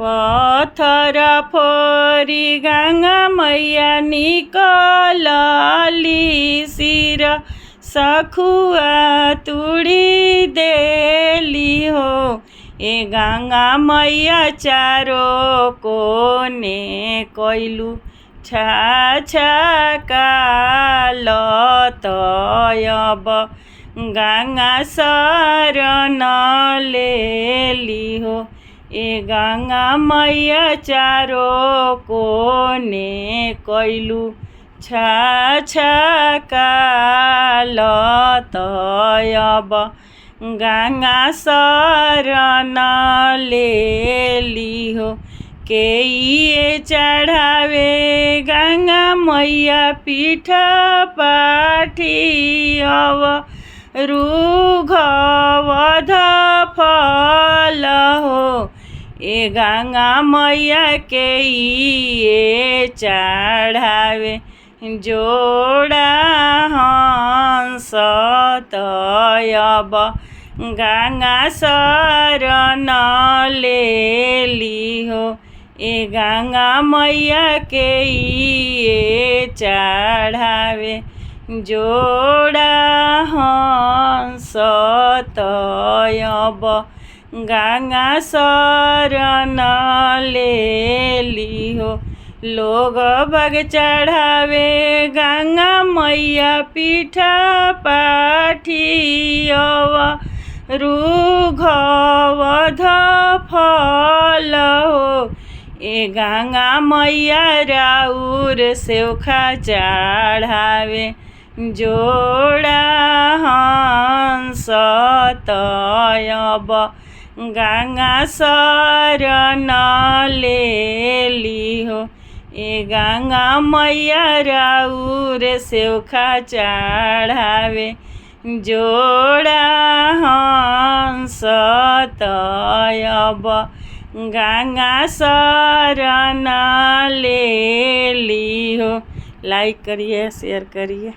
पत्थर फोरी गंगा मैया निकलली सिर सखुआ तुड़ी देली हो। ए गंगा मैया चारो कोने कैलू छाछकालतयब गंगा शरण लेली हो। ए गंगा मैया चारो कोने कैलू छाछकालतयब गंगा शरण लेली हो। के ये चढ़ावे गंगा मैया पीठ पाठियव रुघवध फल हो। ए गंगा मैया के ये चढ़ावे जोड़ा हंस तयब गंगा शरण लेली हो। ए गंगा मैया के ये चढ़ावे जोड़ा हंस तयब गंगा शरण लेली हो। लोग बग चढ़ावे गंगा मैया पीठ पाठियव रुघवध फल हो। ए गंगा मैया राउर सेवखा चढ़ावे जोड़ा हंस तयब गंगा शरण लेली हो। ए गंगा मैया राउर सेवखा चढ़ावे जोड़ा हंस तयब गंगा शरण लेली हो। लाइक करिए, शेयर करिए।